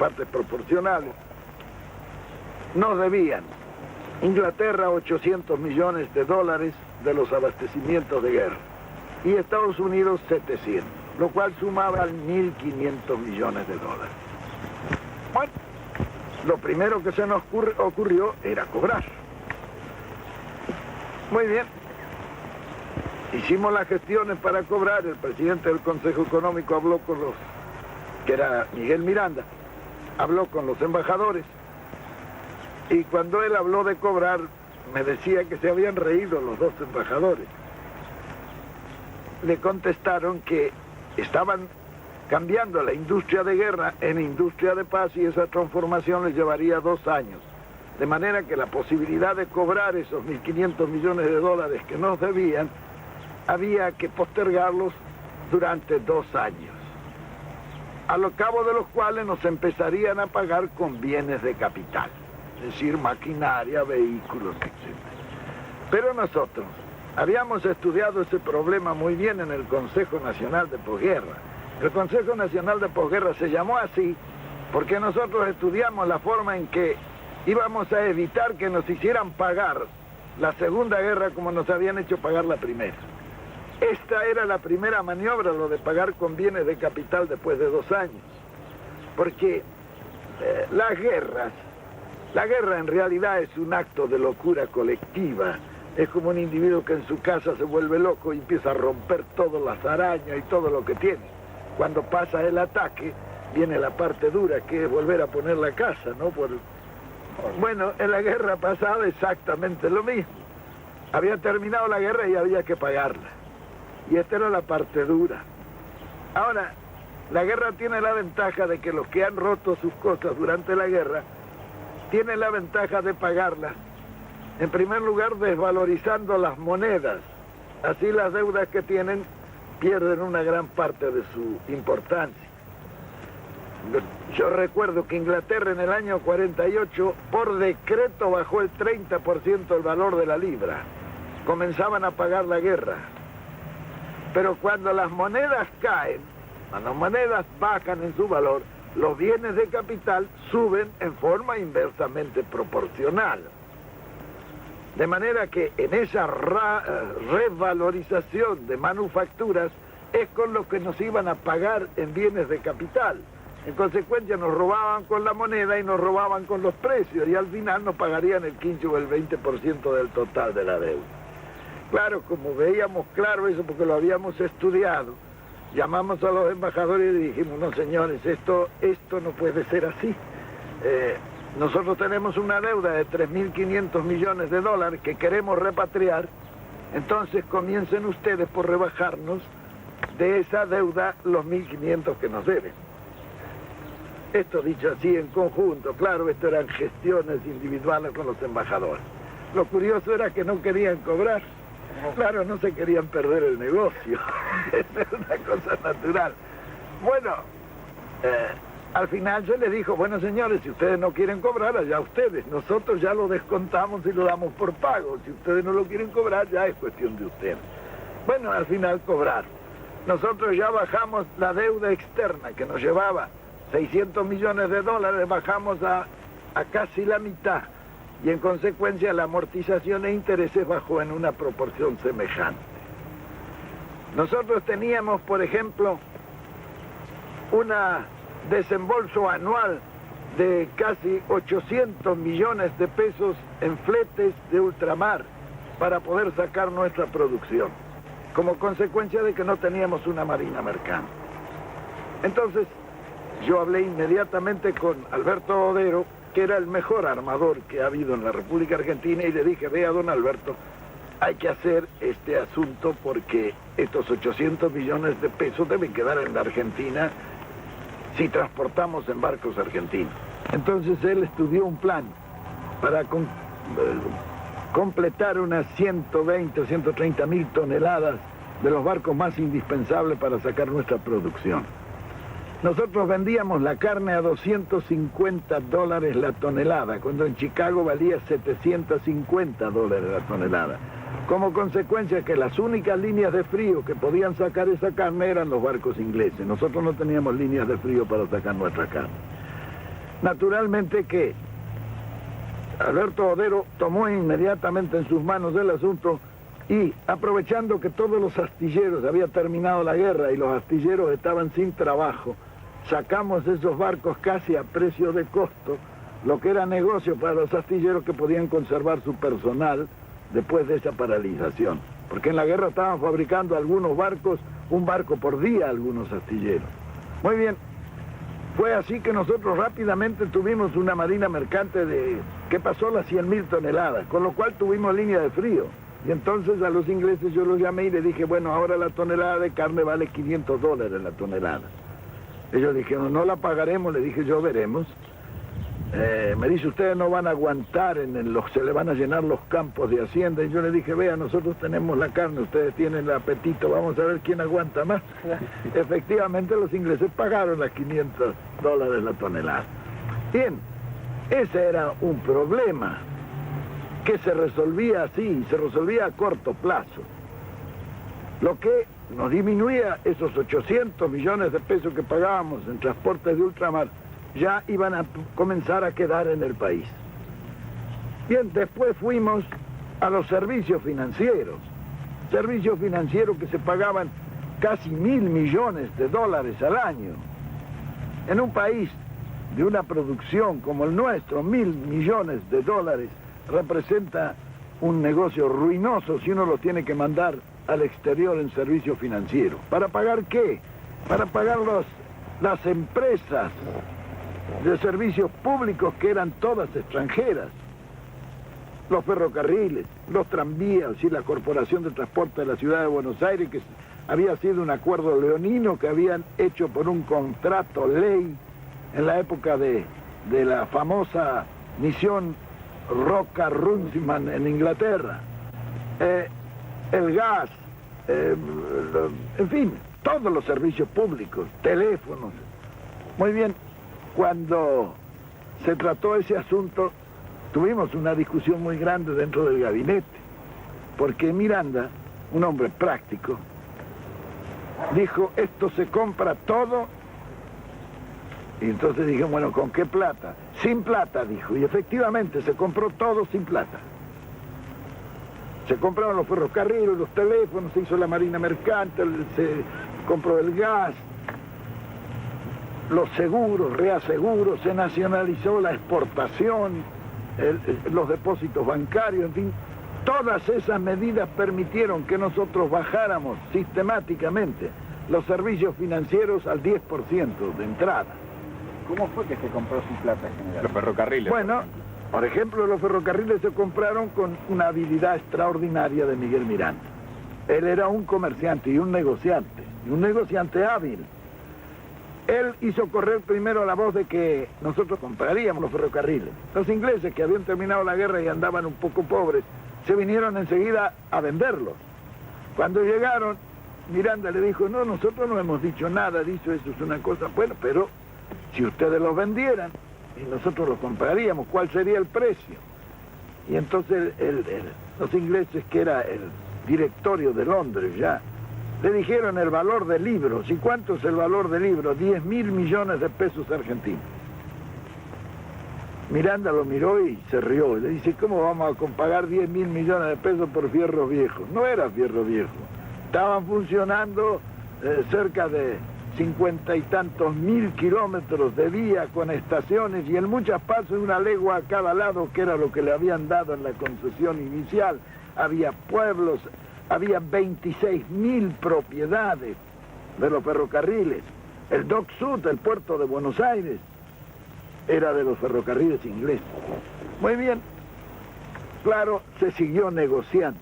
partes proporcionales, nos debían Inglaterra 800 millones de dólares de los abastecimientos de guerra y Estados Unidos 700, lo cual sumaba 1.500 millones de dólares. Bueno, lo primero que se nos ocurrió era cobrar. Muy bien. Hicimos las gestiones para cobrar. El presidente del Consejo Económico habló con que era Miguel Miranda, habló con los embajadores, y cuando él habló de cobrar, me decía que se habían reído los dos embajadores. Le contestaron que estaban cambiando la industria de guerra en industria de paz y esa transformación les llevaría 2 años. De manera que la posibilidad de cobrar esos 1.500 millones de dólares que nos debían, había que postergarlos durante 2 años, a lo cabo de los cuales nos empezarían a pagar con bienes de capital, es decir, maquinaria, vehículos, etc. Pero nosotros habíamos estudiado ese problema muy bien en el Consejo Nacional de Posguerra. El Consejo Nacional de Posguerra se llamó así porque nosotros estudiamos la forma en que íbamos a evitar que nos hicieran pagar la Segunda Guerra como nos habían hecho pagar la primera. Esta era la primera maniobra, lo de pagar con bienes de capital después de 2 años. Porque la guerra en realidad es un acto de locura colectiva. Es como un individuo que en su casa se vuelve loco y empieza a romper todas las arañas y todo lo que tiene. Cuando pasa el ataque, viene la parte dura, que es volver a poner la casa, ¿no? Bueno, en la guerra pasada exactamente lo mismo. Había terminado la guerra y había que pagarla. Y esta era la parte dura. Ahora, la guerra tiene la ventaja de que los que han roto sus cosas durante la guerra tienen la ventaja de pagarlas. En primer lugar, desvalorizando las monedas. Así las deudas que tienen pierden una gran parte de su importancia. Yo recuerdo que Inglaterra en el año 48, por decreto, bajó el 30% el valor de la libra. Comenzaban a pagar la guerra. Pero cuando las monedas caen, cuando las monedas bajan en su valor, los bienes de capital suben en forma inversamente proporcional. De manera que en esa revalorización de manufacturas es con lo que nos iban a pagar en bienes de capital. En consecuencia nos robaban con la moneda y nos robaban con los precios y al final nos pagarían el 15 o el 20% del total de la deuda. Claro, como veíamos claro eso porque lo habíamos estudiado, llamamos a los embajadores y dijimos, no señores, esto no puede ser así. Nosotros tenemos una deuda de 3.500 millones de dólares que queremos repatriar, entonces comiencen ustedes por rebajarnos de esa deuda los 1.500 que nos deben. Esto dicho así en conjunto, claro, esto eran gestiones individuales con los embajadores. Lo curioso era que no querían cobrar. Claro, no se querían perder el negocio. Esa es una cosa natural. Bueno, al final se les dijo, bueno señores, si ustedes no quieren cobrar, allá ustedes. Nosotros ya lo descontamos y lo damos por pago. Si ustedes no lo quieren cobrar, ya es cuestión de ustedes. Bueno, al final cobraron. Nosotros ya bajamos la deuda externa que nos llevaba 600 millones de dólares, bajamos a casi la mitad. Y en consecuencia la amortización e intereses bajó en una proporción semejante. Nosotros teníamos, por ejemplo, un desembolso anual de casi 800 millones de pesos en fletes de ultramar para poder sacar nuestra producción, como consecuencia de que no teníamos una marina mercante. Entonces, yo hablé inmediatamente con Alberto Odero, que era el mejor armador que ha habido en la República Argentina, y le dije, vea, don Alberto, hay que hacer este asunto porque estos 800 millones de pesos deben quedar en la Argentina si transportamos en barcos argentinos. Entonces él estudió un plan para completar unas 120 o 130 mil toneladas de los barcos más indispensables para sacar nuestra producción. Nosotros vendíamos la carne a $250 la tonelada, cuando en Chicago valía $750 la tonelada. Como consecuencia que las únicas líneas de frío que podían sacar esa carne eran los barcos ingleses. Nosotros no teníamos líneas de frío para sacar nuestra carne. Naturalmente que Alberto Odero tomó inmediatamente en sus manos el asunto y, aprovechando que todos los astilleros, había terminado la guerra y los astilleros estaban sin trabajo, sacamos esos barcos casi a precio de costo, lo que era negocio para los astilleros que podían conservar su personal después de esa paralización. Porque en la guerra estaban fabricando algunos barcos, un barco por día algunos astilleros. Muy bien, fue así que nosotros rápidamente tuvimos una marina mercante que pasó las 100.000 toneladas, con lo cual tuvimos línea de frío. Y entonces a los ingleses yo los llamé y les dije, bueno, ahora la tonelada de carne vale $500 la tonelada. Ellos dijeron, no la pagaremos, le dije, yo veremos. Me dice, ustedes no van a aguantar, se le van a llenar los campos de hacienda. Y yo le dije, vea, nosotros tenemos la carne, ustedes tienen el apetito, vamos a ver quién aguanta más. Efectivamente, los ingleses pagaron las $500 la tonelada. Bien, ese era un problema que se resolvía así, se resolvía a corto plazo. Lo que nos disminuía esos 800 millones de pesos que pagábamos en transportes de ultramar, ya iban a comenzar a quedar en el país. Bien, después fuimos a los servicios financieros que se pagaban casi $1.000 millones al año. En un país de una producción como el nuestro, $1.000 millones representa un negocio ruinoso si uno lo tiene que mandar al exterior en servicios financieros. ¿Para pagar qué? Para pagar las empresas de servicios públicos que eran todas extranjeras, los ferrocarriles, los tranvías y la Corporación de Transporte de la Ciudad de Buenos Aires, que había sido un acuerdo leonino que habían hecho por un contrato ley en la época de la famosa misión Roca-Runciman en Inglaterra, el gas, en fin, todos los servicios públicos, teléfonos. Muy bien. Cuando se trató ese asunto, tuvimos una discusión muy grande dentro del gabinete, porque Miranda, un hombre práctico, dijo, esto se compra todo, y entonces dije, bueno, ¿con qué plata? Sin plata, dijo, y efectivamente se compró todo sin plata. Se compraron los ferrocarriles, los teléfonos, se hizo la marina mercante, se compró el gas, los seguros, reaseguros, se nacionalizó la exportación, los depósitos bancarios, en fin. Todas esas medidas permitieron que nosotros bajáramos sistemáticamente los servicios financieros al 10% de entrada. ¿Cómo fue que se compró sin plata, general? Los ferrocarriles. Bueno, por ejemplo, los ferrocarriles se compraron con una habilidad extraordinaria de Miguel Miranda. Él era un comerciante y un negociante hábil. Él hizo correr primero la voz de que nosotros compraríamos los ferrocarriles. Los ingleses, que habían terminado la guerra y andaban un poco pobres, se vinieron enseguida a venderlos. Cuando llegaron, Miranda le dijo, no, nosotros no hemos dicho nada, dicho eso es una cosa, bueno, pero si ustedes los vendieran y nosotros los compraríamos, ¿cuál sería el precio? Y entonces los ingleses, que era el directorio de Londres ya, le dijeron el valor del libro. ¿Y cuánto es el valor del libro? 10.000 millones de pesos argentinos. Miranda lo miró y se rió. Le dice, ¿cómo vamos a pagar 10.000 millones de pesos por fierro viejo? No era fierro viejo. Estaban funcionando cerca de 50 y tantos mil kilómetros de vía con estaciones y en muchas partes una legua a cada lado, que era lo que le habían dado en la concesión inicial. Había pueblos. Había 26.000 propiedades de los ferrocarriles. El Dock Sud, el puerto de Buenos Aires, era de los ferrocarriles ingleses. Muy bien, claro, se siguió negociando.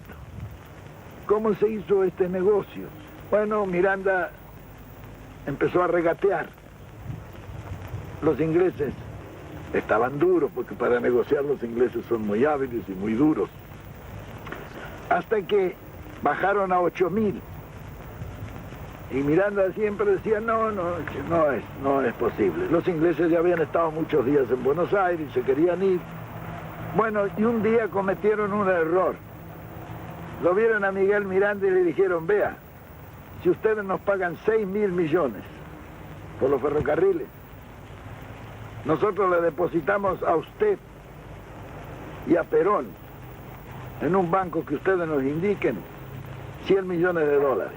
¿Cómo se hizo este negocio? Bueno, Miranda empezó a regatear. Los ingleses estaban duros, porque para negociar los ingleses son muy hábiles y muy duros. Hasta que bajaron a 8.000. Y Miranda siempre decía, no es posible. Los ingleses ya habían estado muchos días en Buenos Aires, se querían ir. Bueno, y un día cometieron un error. Lo vieron a Miguel Miranda y le dijeron, vea, si ustedes nos pagan 6.000 millones por los ferrocarriles, nosotros le depositamos a usted y a Perón, en un banco que ustedes nos indiquen, 100 millones de dólares.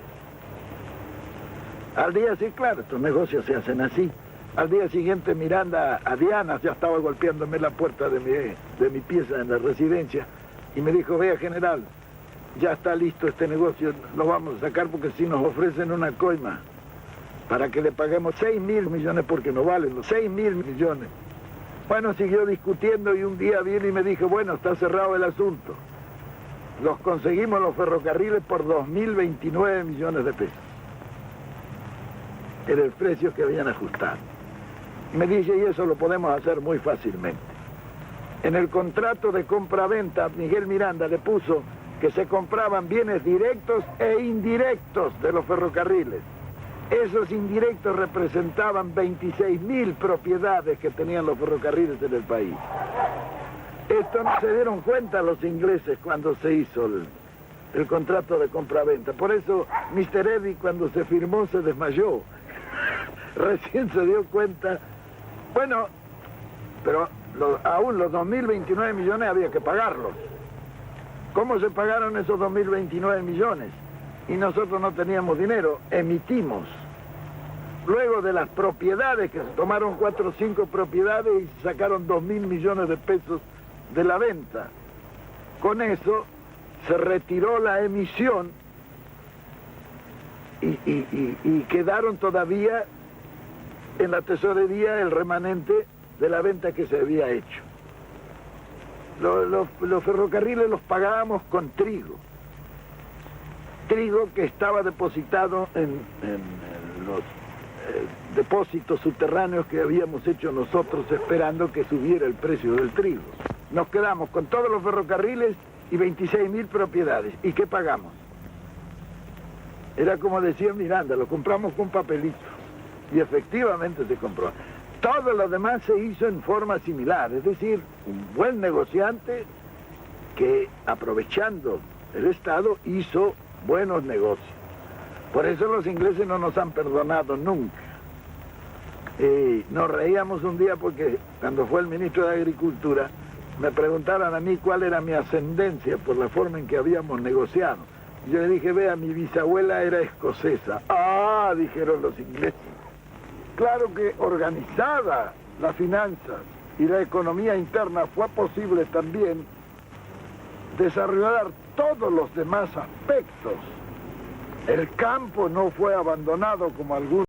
Al día siguiente, claro, estos negocios se hacen así. Al día siguiente Miranda a Diana ya estaba golpeándome la puerta de mi pieza en la residencia y me dijo, vea general, ya está listo este negocio, lo vamos a sacar porque si nos ofrecen una coima para que le paguemos 6.000 millones porque no valen los 6.000 millones. Bueno, siguió discutiendo y un día vino y me dijo, bueno, está cerrado el asunto. Los conseguimos los ferrocarriles por 2.029 millones de pesos. Era el precio que habían ajustado. Me dice, y eso lo podemos hacer muy fácilmente. En el contrato de compra-venta, Miguel Miranda le puso que se compraban bienes directos e indirectos de los ferrocarriles. Esos indirectos representaban 26.000 propiedades que tenían los ferrocarriles en el país. Esto no se dieron cuenta los ingleses cuando se hizo el contrato de compra-venta. Por eso Mr. Eddy cuando se firmó se desmayó. Recién se dio cuenta. Bueno, pero aún los 2.029 millones había que pagarlos. ¿Cómo se pagaron esos 2.029 millones? Y nosotros no teníamos dinero, emitimos. Luego de las propiedades, que se tomaron 4 o 5 propiedades y sacaron 2.000 millones de pesos de la venta. Con eso se retiró la emisión y quedaron todavía en la tesorería el remanente de la venta que se había hecho. Los ferrocarriles los pagábamos con trigo. Trigo que estaba depositado en los depósitos subterráneos que habíamos hecho nosotros esperando que subiera el precio del trigo. Nos quedamos con todos los ferrocarriles y 26.000 propiedades. ¿Y qué pagamos? Era como decía Miranda, lo compramos con papelito. Y efectivamente se compró. Todo lo demás se hizo en forma similar, es decir, un buen negociante que, aprovechando el Estado, hizo buenos negocios. Por eso los ingleses no nos han perdonado nunca. Nos reíamos un día porque cuando fue el ministro de Agricultura me preguntaron a mí cuál era mi ascendencia por la forma en que habíamos negociado. Y yo le dije, vea, mi bisabuela era escocesa. Ah, dijeron los ingleses. Claro que organizada la finanza y la economía interna fue posible también desarrollar todos los demás aspectos. El campo no fue abandonado como algunos